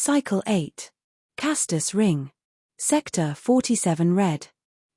Cycle 8. Castus Ring. Sector 47 Red.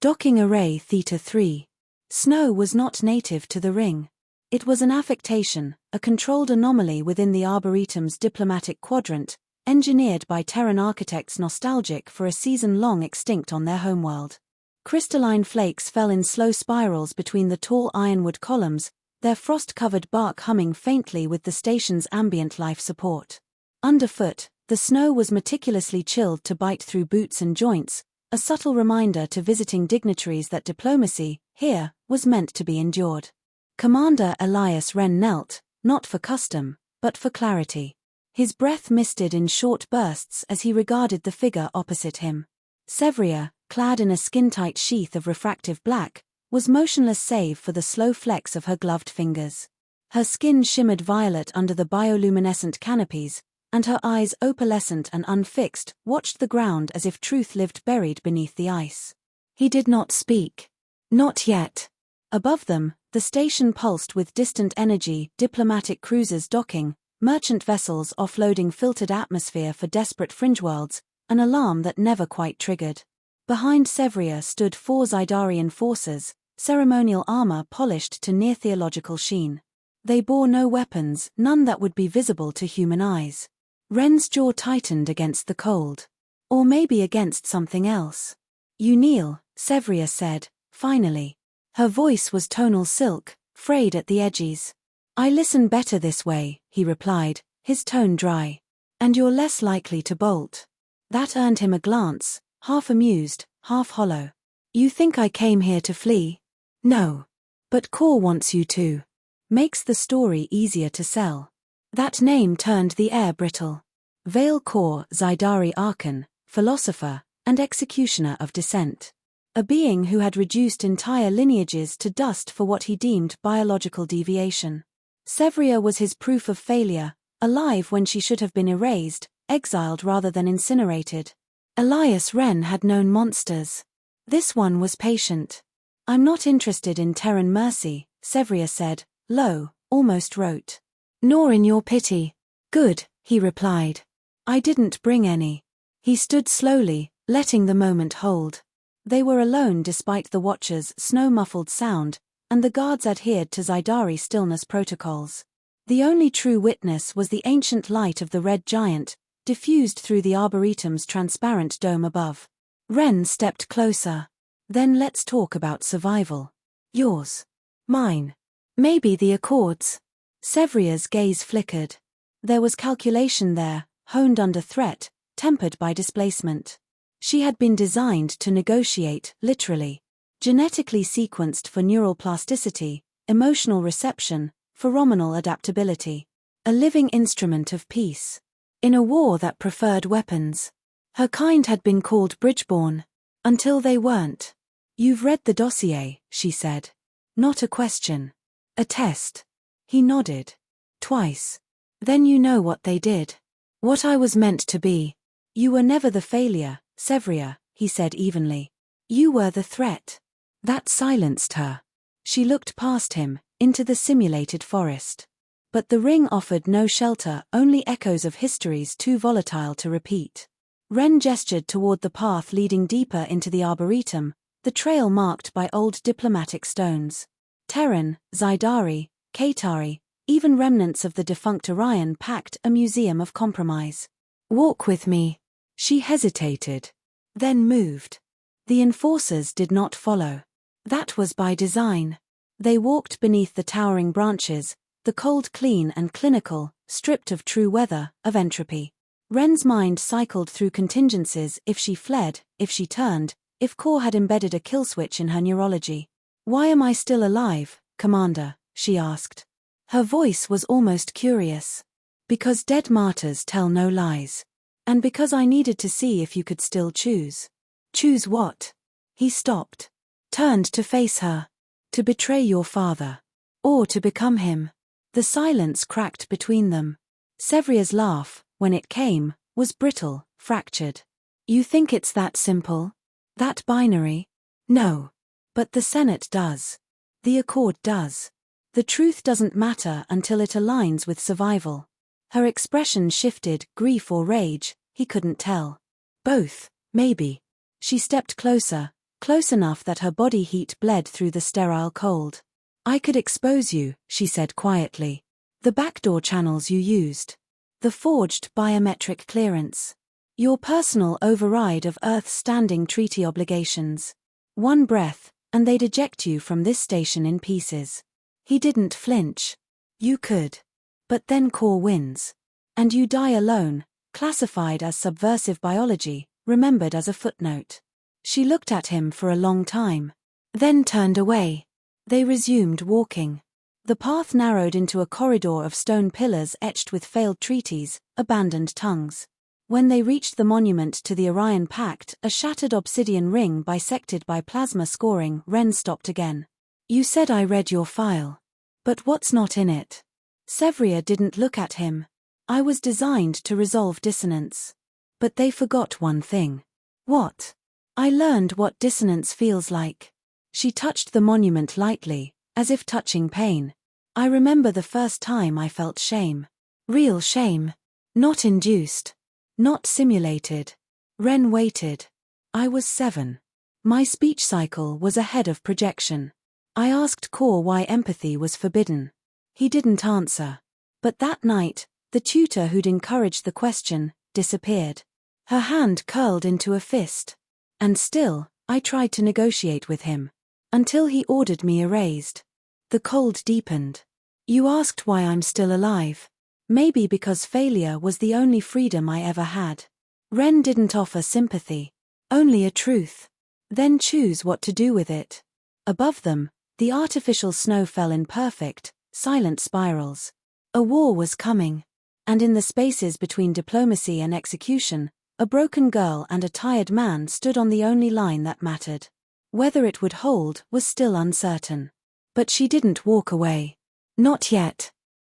Docking Array Theta 3. Snow was not native to the ring. It was an affectation, a controlled anomaly within the Arboretum's diplomatic quadrant, engineered by Terran architects nostalgic for a season long extinct on their homeworld. Crystalline flakes fell in slow spirals between the tall ironwood columns, their frost-covered bark humming faintly with the station's ambient life support. Underfoot, the snow was meticulously chilled to bite through boots and joints, a subtle reminder to visiting dignitaries that diplomacy, here, was meant to be endured. Commander Elias Wren knelt, not for custom, but for clarity. His breath misted in short bursts as he regarded the figure opposite him. Sevria, clad in a skin-tight sheath of refractive black, was motionless save for the slow flex of her gloved fingers. Her skin shimmered violet under the bioluminescent canopies, and her eyes, opalescent and unfixed, watched the ground as if truth lived buried beneath the ice. He did not speak. Not yet. Above them, the station pulsed with distant energy, diplomatic cruisers docking, merchant vessels offloading filtered atmosphere for desperate fringeworlds, an alarm that never quite triggered. Behind Sevria stood 4 Zydari enforcers, ceremonial armor polished to near theological sheen. They bore no weapons, none that would be visible to human eyes. Wren's jaw tightened against the cold. Or maybe against something else. "You kneel," Sevria said, finally. Her voice was tonal silk, frayed at the edges. "I listen better this way," he replied, his tone dry. "And you're less likely to bolt." That earned him a glance, half amused, half hollow. "You think I came here to flee?" "No. But Core wants you to. Makes the story easier to sell." That name turned the air brittle. Vale Core Zydari Arkan, philosopher, and executioner of dissent. A being who had reduced entire lineages to dust for what he deemed biological deviation. Sevria was his proof of failure, alive when she should have been erased, exiled rather than incinerated. Elias Wren had known monsters. This one was patient. "I'm not interested in Terran mercy," Sevria said, low, almost rote. "Nor in your pity." "Good," he replied. "I didn't bring any." He stood slowly, letting the moment hold. They were alone despite the Watcher's snow-muffled sound, and the guards adhered to Zydari stillness protocols. The only true witness was the ancient light of the red giant, diffused through the Arboretum's transparent dome above. Wren stepped closer. "Then let's talk about survival. Yours. Mine. Maybe the Accords." Sevria's gaze flickered. There was calculation there, honed under threat, tempered by displacement. She had been designed to negotiate, literally. Genetically sequenced for neural plasticity, emotional reception, pheromonal adaptability. A living instrument of peace. In a war that preferred weapons. Her kind had been called Bridgeborn. Until they weren't. "You've read the dossier," she said. "Not a question. A test." He nodded. "Twice. Then you know what they did. What I was meant to be. You were never the failure, Sevria," he said evenly. "You were the threat." That silenced her. She looked past him, into the simulated forest. But the ring offered no shelter, only echoes of histories too volatile to repeat. Wren gestured toward the path leading deeper into the Arboretum, the trail marked by old diplomatic stones. Terran, Zydari, Katari, even remnants of the defunct Orion packed a museum of compromise. "Walk with me." She hesitated. Then moved. The enforcers did not follow. That was by design. They walked beneath the towering branches, the cold clean and clinical, stripped of true weather, of entropy. Wren's mind cycled through contingencies: if she fled, if she turned, if Core had embedded a kill switch in her neurology. "Why am I still alive, Commander?" she asked. Her voice was almost curious. "Because dead martyrs tell no lies. And because I needed to see if you could still choose." "Choose what?" He stopped. Turned to face her. "To betray your father. Or to become him." The silence cracked between them. Sevria's laugh, when it came, was brittle, fractured. "You think it's that simple? That binary?" "No. But the Senate does. The Accord does. The truth doesn't matter until it aligns with survival." Her expression shifted, grief or rage, He couldn't tell. Both, maybe. She stepped closer, close enough that her body heat bled through the sterile cold. I could expose you, she said quietly. The backdoor channels you used. The forged biometric clearance. Your personal override of Earth's standing treaty obligations. One breath, and they'd eject you from this station in pieces. He didn't flinch. You could. But then Core wins. And you die alone, classified as subversive biology, remembered as a footnote. She looked at him for a long time. Then turned away. They resumed walking. The path narrowed into a corridor of stone pillars etched with failed treaties, abandoned tongues. When they reached the monument to the Orion Pact, a shattered obsidian ring bisected by plasma scoring, Ren stopped again. You said I read your file. But what's not in it? Sevria didn't look at him. I was designed to resolve dissonance. But they forgot one thing. What? I learned what dissonance feels like. She touched the monument lightly, as if touching pain. I remember the first time I felt shame. Real shame. Not induced. Not simulated. Ren waited. I was 7. My speech cycle was ahead of projection. I asked Core why empathy was forbidden. He didn't answer. But that night, the tutor who'd encouraged the question, disappeared. Her hand curled into a fist. And still, I tried to negotiate with him. Until he ordered me erased. The cold deepened. You asked why I'm still alive. Maybe because failure was the only freedom I ever had. Ren didn't offer sympathy. Only a truth. Then choose what to do with it. Above them, the artificial snow fell in perfect, silent spirals. A war was coming. And in the spaces between diplomacy and execution, a broken girl and a tired man stood on the only line that mattered. Whether it would hold was still uncertain. But she didn't walk away. Not yet.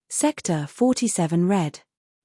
Sector 47 read.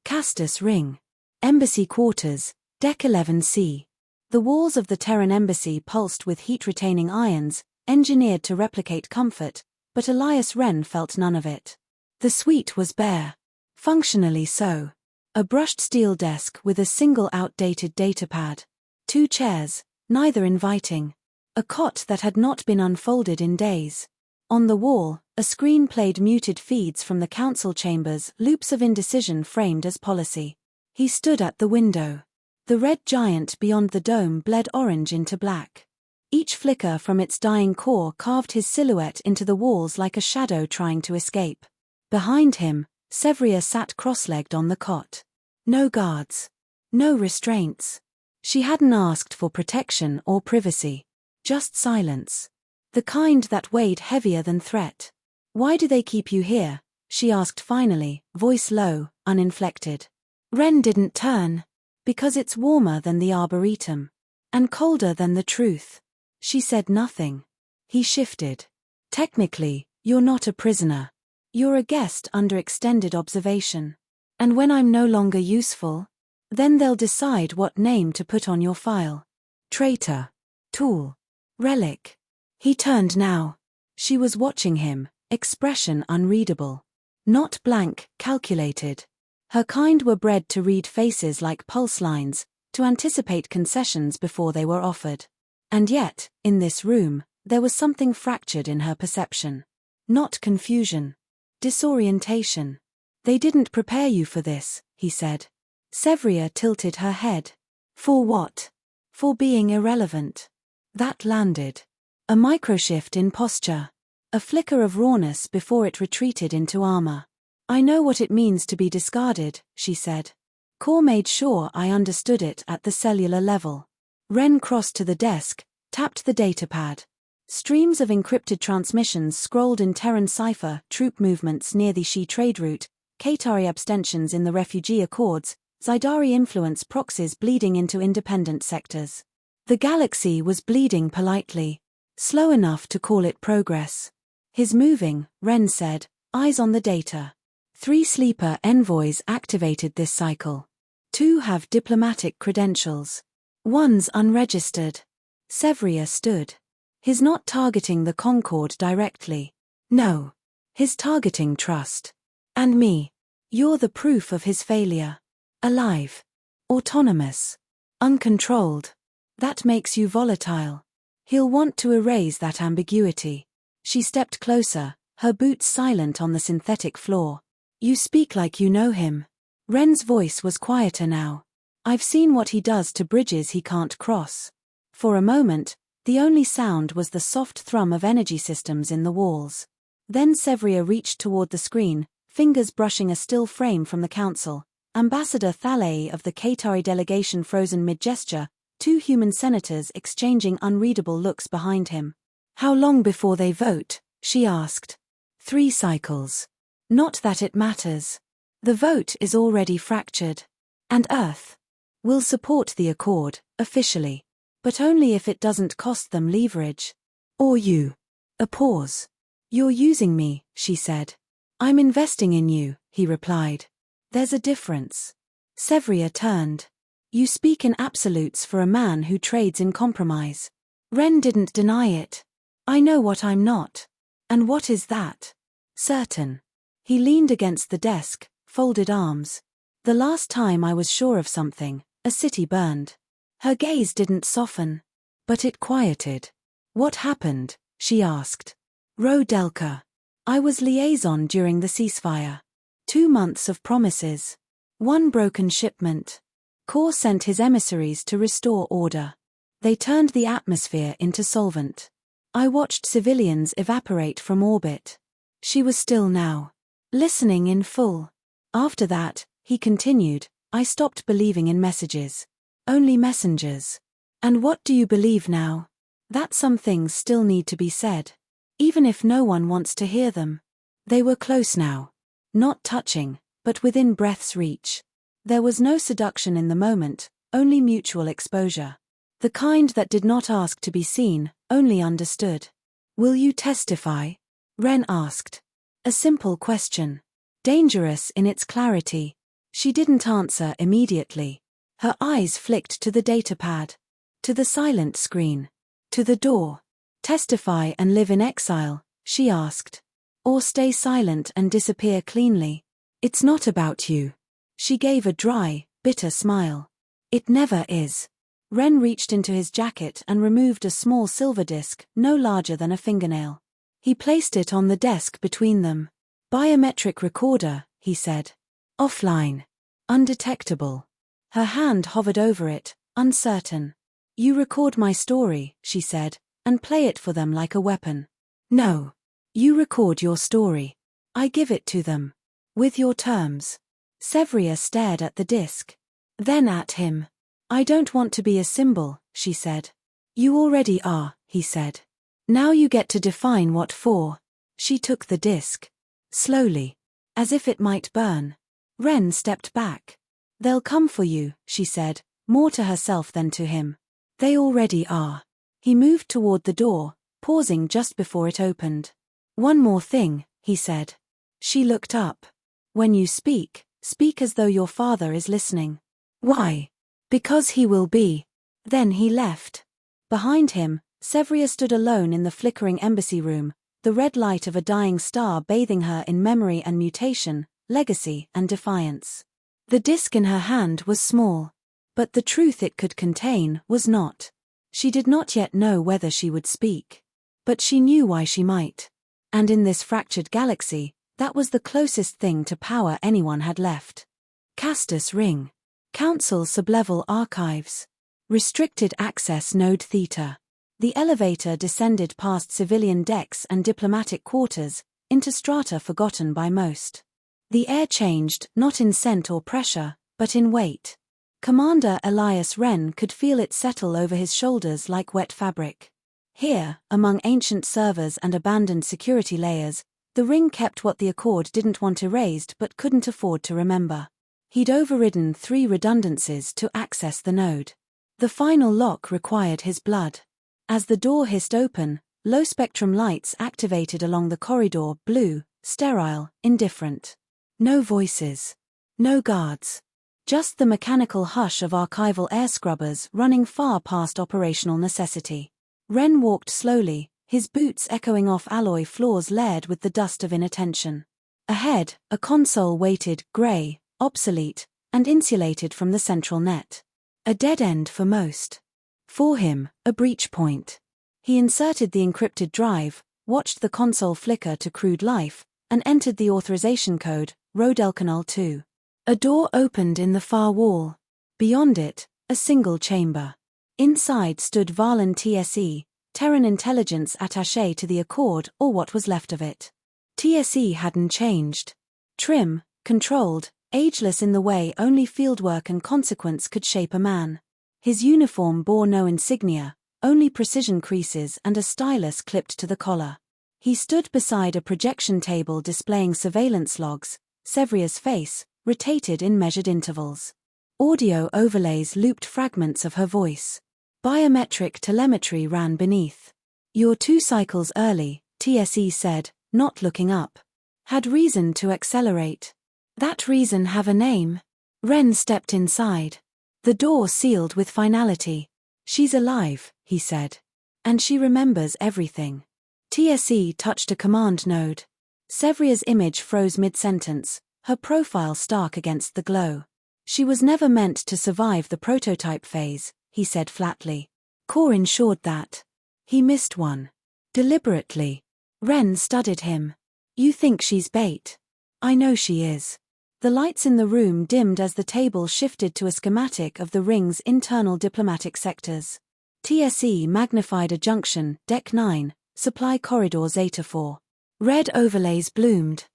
Castus Ring. Embassy Quarters, Deck 11C. The walls of the Terran embassy pulsed with heat-retaining ions, engineered to replicate comfort, but Elias Wren felt none of it. The suite was bare. Functionally so. A brushed steel desk with a single outdated datapad. 2 chairs, neither inviting. A cot that had not been unfolded in days. On the wall, a screen played muted feeds from the council chambers, loops of indecision framed as policy. He stood at the window. The red giant beyond the dome bled orange into black. Each flicker from its dying core carved his silhouette into the walls like a shadow trying to escape. Behind him, Sevria sat cross-legged on the cot. No guards. No restraints. She hadn't asked for protection or privacy. Just silence. The kind that weighed heavier than threat. Why do they keep you here? She asked finally, voice low, uninflected. Ren didn't turn. Because it's warmer than the arboretum. And colder than the truth. She said nothing. He shifted. Technically, you're not a prisoner. You're a guest under extended observation. And when I'm no longer useful, then they'll decide what name to put on your file. Traitor. Tool. Relic. He turned now. She was watching him, expression unreadable. Not blank, calculated. Her kind were bred to read faces like pulse lines, to anticipate concessions before they were offered. And yet, in this room, there was something fractured in her perception. Not confusion. Disorientation. They didn't prepare you for this, he said. Sevria tilted her head. For what? For being irrelevant. That landed. A microshift in posture. A flicker of rawness before it retreated into armor. I know what it means to be discarded, she said. Core made sure I understood it at the cellular level. Ren crossed to the desk, tapped the datapad. Streams of encrypted transmissions scrolled in Terran cipher, troop movements near the Shi trade route, Qatari abstentions in the refugee accords, Zydari influence proxies bleeding into independent sectors. The galaxy was bleeding politely. Slow enough to call it progress. His moving, Ren said, eyes on the data. 3 sleeper envoys activated this cycle. 2 have diplomatic credentials. 1's unregistered. Sevria stood. He's not targeting the Concord directly. No. He's targeting trust. And me. You're the proof of his failure. Alive. Autonomous. Uncontrolled. That makes you volatile. He'll want to erase that ambiguity. She stepped closer, her boots silent on the synthetic floor. You speak like you know him. Ren's voice was quieter now. I've seen what he does to bridges he can't cross. For a moment, the only sound was the soft thrum of energy systems in the walls. Then Sevria reached toward the screen, fingers brushing a still frame from the council. Ambassador Thalei of the Qatari delegation frozen mid-gesture, two human senators exchanging unreadable looks behind him. How long before they vote? She asked. 3 cycles. Not that it matters. The vote is already fractured. And Earth will support the accord, officially. But only if it doesn't cost them leverage. Or you. A pause. You're using me, she said. I'm investing in you, he replied. There's a difference. Sevria turned. You speak in absolutes for a man who trades in compromise. Ren didn't deny it. I know what I'm not. And what is that? Certain. He leaned against the desk, folded arms. The last time I was sure of something, a city burned. Her gaze didn't soften. But it quieted. What happened? She asked. Ro Delka. I was liaison during the ceasefire. 2 months of promises. 1 broken shipment. Kor sent his emissaries to restore order. They turned the atmosphere into solvent. I watched civilians evaporate from orbit. She was still now. Listening in full. After that, he continued, I stopped believing in messages. Only messengers. And what do you believe now? That some things still need to be said. Even if no one wants to hear them. They were close now. Not touching, but within breath's reach. There was no seduction in the moment, only mutual exposure. The kind that did not ask to be seen, only understood. Will you testify? Ren asked. A simple question. Dangerous in its clarity. She didn't answer immediately. Her eyes flicked to the datapad. To the silent screen. To the door. Testify and live in exile, she asked. Or stay silent and disappear cleanly. It's not about you. She gave a dry, bitter smile. It never is. Ren reached into his jacket and removed a small silver disc, no larger than a fingernail. He placed it on the desk between them. Biometric recorder, he said. Offline. Undetectable. Her hand hovered over it, uncertain. You record my story, she said, and play it for them like a weapon. No. You record your story. I give it to them. With your terms. Sevria stared at the disc. Then at him. I don't want to be a symbol, she said. You already are, he said. Now you get to define what for. She took the disc. Slowly. As if it might burn. Ren stepped back. They'll come for you, she said, more to herself than to him. They already are. He moved toward the door, pausing just before it opened. One more thing, he said. She looked up. When you speak, speak as though your father is listening. Why? Because he will be. Then he left. Behind him, Sevria stood alone in the flickering embassy room, the red light of a dying star bathing her in memory and mutation, legacy and defiance. The disc in her hand was small. But the truth it could contain was not. She did not yet know whether she would speak. But she knew why she might. And in this fractured galaxy, that was the closest thing to power anyone had left. Castus Ring. Council Sublevel Archives. Restricted Access Node Theta. The elevator descended past civilian decks and diplomatic quarters, into strata forgotten by most. The air changed, not in scent or pressure, but in weight. Commander Elias Wren could feel it settle over his shoulders like wet fabric. Here, among ancient servers and abandoned security layers, the ring kept what the Accord didn't want erased but couldn't afford to remember. He'd overridden 3 redundancies to access the node. The final lock required his blood. As the door hissed open, low-spectrum lights activated along the corridor, blue, sterile, indifferent. No voices. No guards. Just the mechanical hush of archival air scrubbers running far past operational necessity. Wren walked slowly, his boots echoing off alloy floors layered with the dust of inattention. Ahead, a console waited, grey, obsolete, and insulated from the central net. A dead end for most. For him, a breach point. He inserted the encrypted drive, watched the console flicker to crude life, and entered the authorization code, Rodelcanal 2. A door opened in the far wall. Beyond it, a single chamber. Inside stood Varlan TSE, Terran intelligence attaché to the Accord, or what was left of it. TSE hadn't changed. Trim, controlled, ageless in the way only fieldwork and consequence could shape a man. His uniform bore no insignia, only precision creases and a stylus clipped to the collar. He stood beside a projection table displaying surveillance logs, Sevria's face, rotated in measured intervals. Audio overlays looped fragments of her voice. Biometric telemetry ran beneath. "You're 2 cycles early," TSE said, not looking up. "Had reason to accelerate." "That reason have a name?" Wren stepped inside. The door sealed with finality. "She's alive," he said. "And she remembers everything." TSE touched a command node. Sevria's image froze mid-sentence, her profile stark against the glow. "She was never meant to survive the prototype phase," he said flatly. "Core ensured that." He missed one. Deliberately. Wren studied him. "You think she's bait?" "I know she is." The lights in the room dimmed as the table shifted to a schematic of the ring's internal diplomatic sectors. TSE magnified a junction, Deck 9, Supply Corridor Zeta 4. Red overlays bloomed.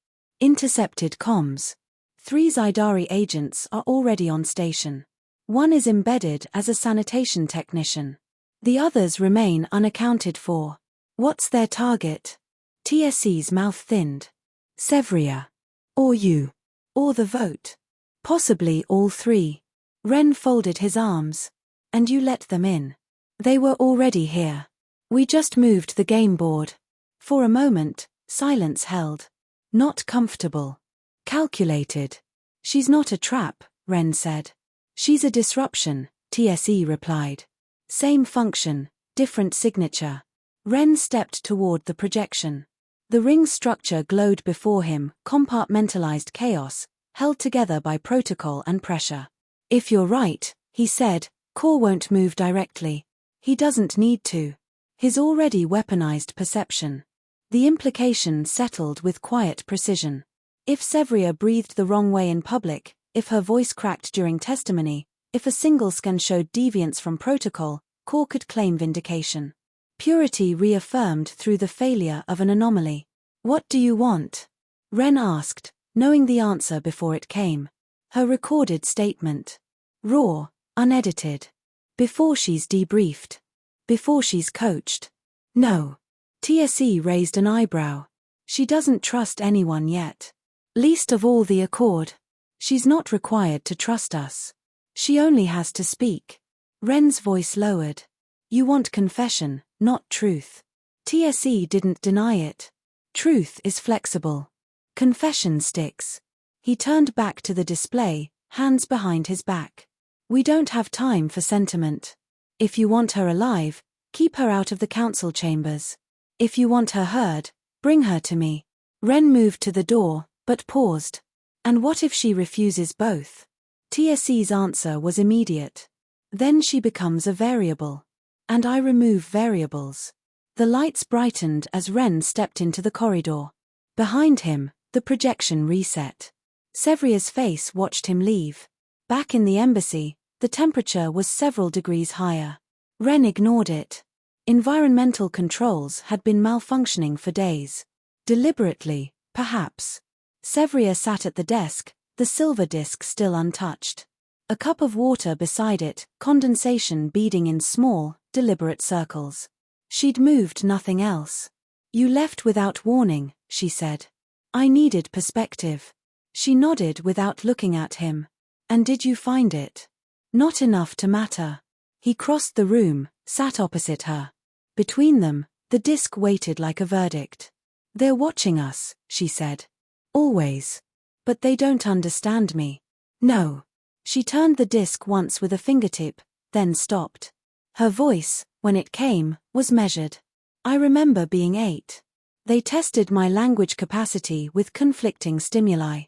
Intercepted comms. 3 Zydari agents are already on station. One is embedded as a sanitation technician. The others remain unaccounted for. What's their target? TSE's mouth thinned. Sevria. Or you. Or the vote. Possibly all 3. Wren folded his arms. And you let them in. They were already here. We just moved the game board. For a moment, silence held. Not comfortable. Calculated. "She's not a trap," Wren said. "She's a disruption," TSE replied. "Same function, different signature." Wren stepped toward the projection. The ring's structure glowed before him, compartmentalized chaos, held together by protocol and pressure. "If you're right," he said, "Core won't move directly. He doesn't need to." His already weaponized perception. The implication settled with quiet precision. If Sevria breathed the wrong way in public, if her voice cracked during testimony, if a single scan showed deviance from protocol, Core could claim vindication. Purity reaffirmed through the failure of an anomaly. "What do you want?" Wren asked, knowing the answer before it came. Her recorded statement. Raw, unedited. Before she's debriefed. Before she's coached. "No." TSE raised an eyebrow. "She doesn't trust anyone yet. Least of all the Accord. She's not required to trust us. She only has to speak." Wren's voice lowered. "You want confession, not truth." TSE didn't deny it. Truth is flexible. Confession sticks. He turned back to the display, hands behind his back. "We don't have time for sentiment. If you want her alive, keep her out of the council chambers. If you want her heard, bring her to me." Wren moved to the door, but paused. "And what if she refuses both?" TSE's answer was immediate. "Then she becomes a variable. And I remove variables." The lights brightened as Wren stepped into the corridor. Behind him, the projection reset. Sevria's face watched him leave. Back in the embassy, the temperature was several degrees higher. Wren ignored it. Environmental controls had been malfunctioning for days. Deliberately, perhaps. Sevria sat at the desk, the silver disc still untouched. A cup of water beside it, condensation beading in small, deliberate circles. She'd moved nothing else. "You left without warning," she said. "I needed perspective." She nodded without looking at him. "And did you find it?" "Not enough to matter." He crossed the room, sat opposite her. Between them, the disc waited like a verdict. "They're watching us," she said. "Always. But they don't understand me." "No." She turned the disc once with a fingertip, then stopped. Her voice, when it came, was measured. "I remember being 8. They tested my language capacity with conflicting stimuli.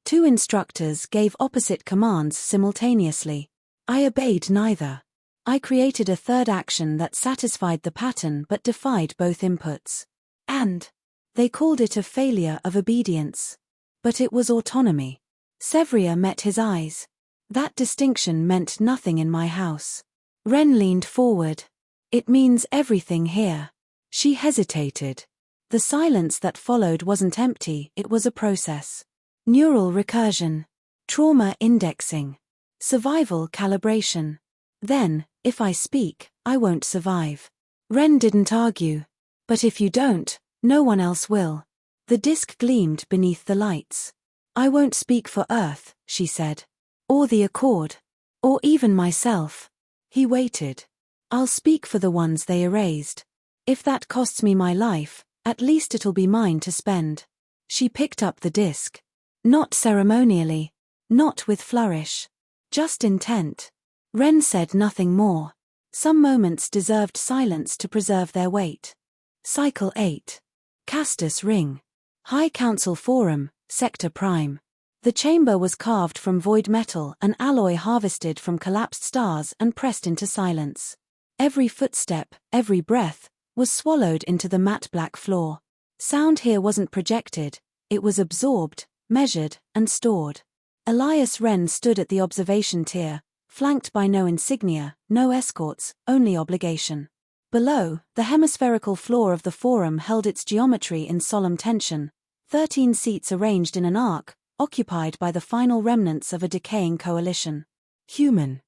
Two instructors gave opposite commands simultaneously. I obeyed neither. I created a third action that satisfied the pattern but defied both inputs. And they called it a failure of obedience. But it was autonomy. Sevria met his eyes. That distinction meant nothing in my house. Ren leaned forward. It means everything here. She hesitated. The silence that followed wasn't empty, it was a process. Neural recursion. Trauma indexing. Survival calibration. Then, if I speak, I won't survive. Ren didn't argue. But if you don't, no one else will. The disk gleamed beneath the lights. I won't speak for Earth, she said. Or the Accord. Or even myself. He waited. I'll speak for the ones they erased. If that costs me my life, at least it'll be mine to spend. She picked up the disk. Not ceremonially. Not with flourish. Just intent. Ren said nothing more. Some moments deserved silence to preserve their weight. Cycle 8. Castus Ring. High Council Forum, Sector Prime. The chamber was carved from void metal, an alloy harvested from collapsed stars and pressed into silence. Every footstep, every breath, was swallowed into the matte black floor. Sound here wasn't projected, it was absorbed, measured, and stored. Elias Wren stood at the observation tier, flanked by no insignia, no escorts, only obligation. Below, the hemispherical floor of the forum held its geometry in solemn tension, 13 seats arranged in an arc, occupied by the final remnants of a decaying coalition. Human.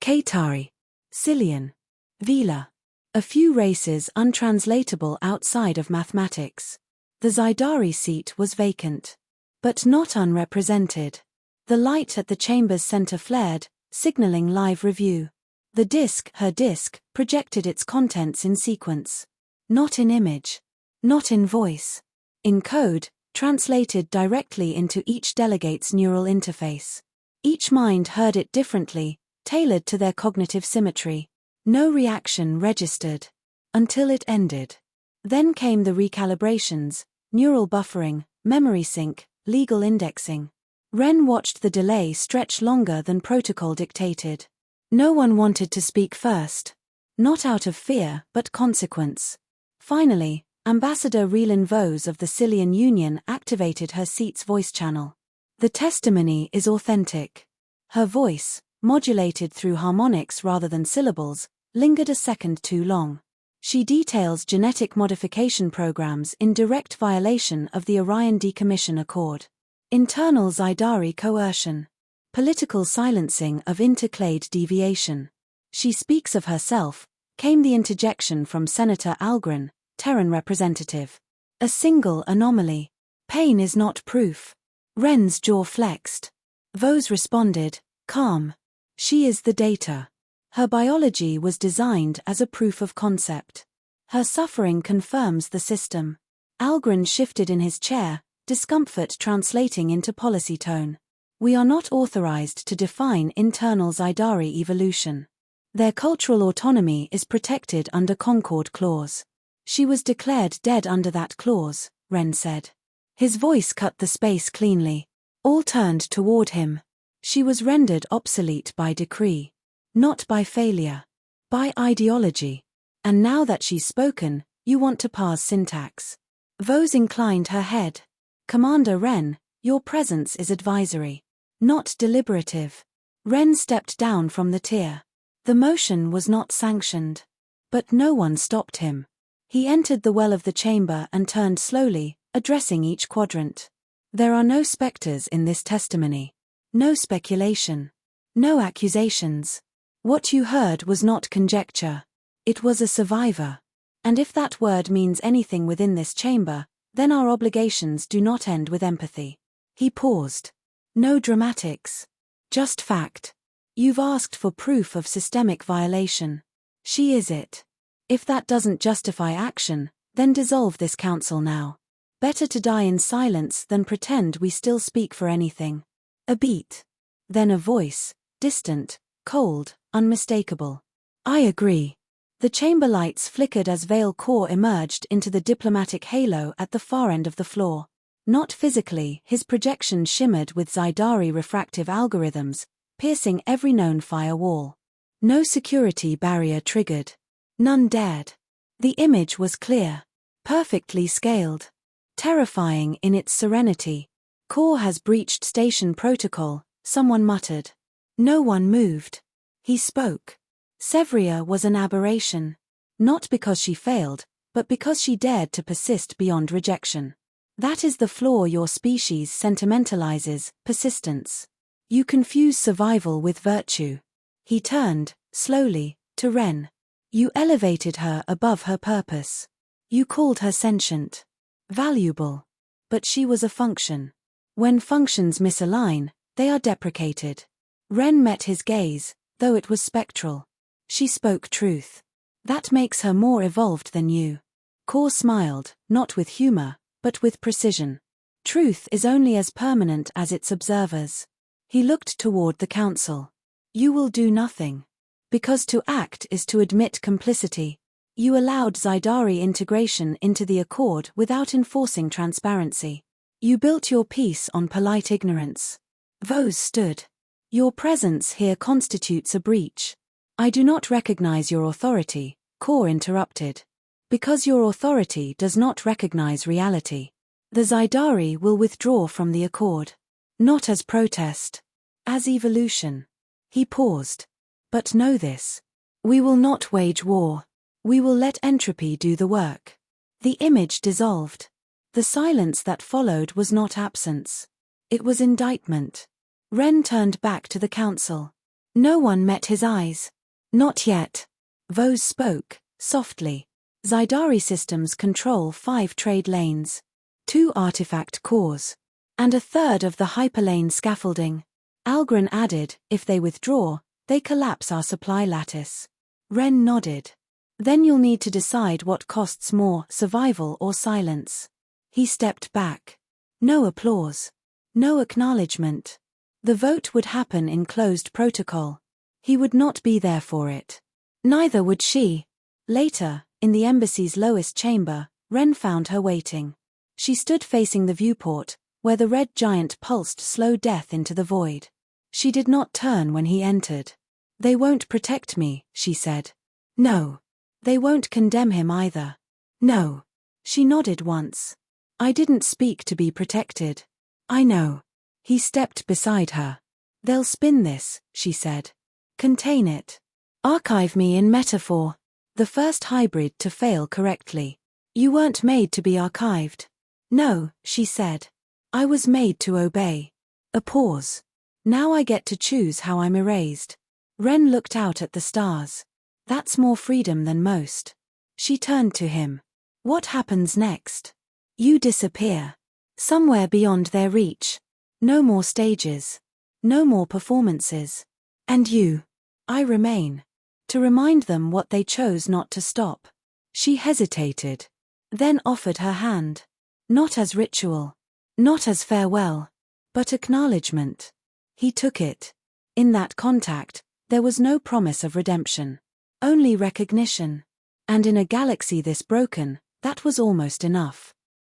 Katari. Silian. Vila. A few races untranslatable outside of mathematics. The Zydari seat was vacant. But not unrepresented. The light at the chamber's center flared, signaling live review. The disk, her disk, projected its contents in sequence. Not in image. Not in voice. In code, translated directly into each delegate's neural interface. Each mind heard it differently, tailored to their cognitive symmetry. No reaction registered. Until it ended. Then came the recalibrations, neural buffering, memory sync, legal indexing. Ren watched the delay stretch longer than protocol dictated. No one wanted to speak first. Not out of fear, but consequence. Finally, Ambassador Relin Vose of the Silian Union activated her seat's voice channel. The testimony is authentic. Her voice, modulated through harmonics rather than syllables, lingered a second too long. She details genetic modification programs in direct violation of the Orion Decommission Accord. Internal Zydari coercion. Political silencing of interclade deviation. She speaks of herself, came the interjection from Senator Algren, Terran representative. A single anomaly. Pain is not proof. Ren's jaw flexed. Vose responded, calm. She is the data. Her biology was designed as a proof of concept. Her suffering confirms the system. Algren shifted in his chair, discomfort translating into policy tone. We are not authorized to define internal Zydari evolution. Their cultural autonomy is protected under Concord Clause. She was declared dead under that clause, Ren said. His voice cut the space cleanly. All turned toward him. She was rendered obsolete by decree. Not by failure. By ideology. And now that she's spoken, you want to parse syntax. Vose inclined her head. Commander Ren, your presence is advisory. Not deliberative. Ren stepped down from the tier. The motion was not sanctioned. But no one stopped him. He entered the well of the chamber and turned slowly, addressing each quadrant. There are no specters in this testimony. No speculation. No accusations. What you heard was not conjecture. It was a survivor. And if that word means anything within this chamber, then our obligations do not end with empathy. He paused. No dramatics. Just fact. You've asked for proof of systemic violation. She is it. If that doesn't justify action, then dissolve this council now. Better to die in silence than pretend we still speak for anything. A beat. Then a voice, distant, cold, unmistakable. I agree. The chamber lights flickered as Vale Core emerged into the diplomatic halo at the far end of the floor. Not physically, his projection shimmered with Zydari refractive algorithms, piercing every known firewall. No security barrier triggered. None dared. The image was clear. Perfectly scaled. Terrifying in its serenity. Core has breached station protocol, someone muttered. No one moved. He spoke. Sevria was an aberration. Not because she failed, but because she dared to persist beyond rejection. That is the flaw your species sentimentalizes, persistence. You confuse survival with virtue. He turned, slowly, to Ren. You elevated her above her purpose. You called her sentient. Valuable. But she was a function. When functions misalign, they are deprecated. Ren met his gaze, though it was spectral. She spoke truth. That makes her more evolved than you. Core smiled, not with humor, but with precision. Truth is only as permanent as its observers. He looked toward the council. You will do nothing. Because to act is to admit complicity. You allowed Zydari integration into the accord without enforcing transparency. You built your peace on polite ignorance. Vose stood. Your presence here constitutes a breach. I do not recognize your authority, Core interrupted. Because your authority does not recognize reality. The Zydari will withdraw from the accord. Not as protest. As evolution. He paused. But know this. We will not wage war. We will let entropy do the work. The image dissolved. The silence that followed was not absence. It was indictment. Ren turned back to the council. No one met his eyes. Not yet. Vose spoke, softly. Zydari systems control 5 trade lanes. 2 artifact cores. And a third of the hyperlane scaffolding. Algren added, if they withdraw, they collapse our supply lattice. Ren nodded. Then you'll need to decide what costs more, survival or silence. He stepped back. No applause. No acknowledgement. The vote would happen in closed protocol. He would not be there for it. Neither would she. Later, in the embassy's lowest chamber, Ren found her waiting. She stood facing the viewport, where the red giant pulsed slow death into the void. She did not turn when he entered. They won't protect me, she said. No. They won't condemn him either. No. She nodded once. I didn't speak to be protected. I know. He stepped beside her. They'll spin this, she said. Contain it. Archive me in metaphor. The first hybrid to fail correctly. You weren't made to be archived. No, she said. I was made to obey. A pause. Now I get to choose how I'm erased. Ren looked out at the stars. That's more freedom than most. She turned to him. What happens next? You disappear. Somewhere beyond their reach. No more stages. No more performances. And you. I remain. To remind them what they chose not to stop. She hesitated. Then offered her hand. Not as ritual. Not as farewell. But acknowledgement. He took it. In that contact, there was no promise of redemption. Only recognition. And in a galaxy this broken, that was almost enough.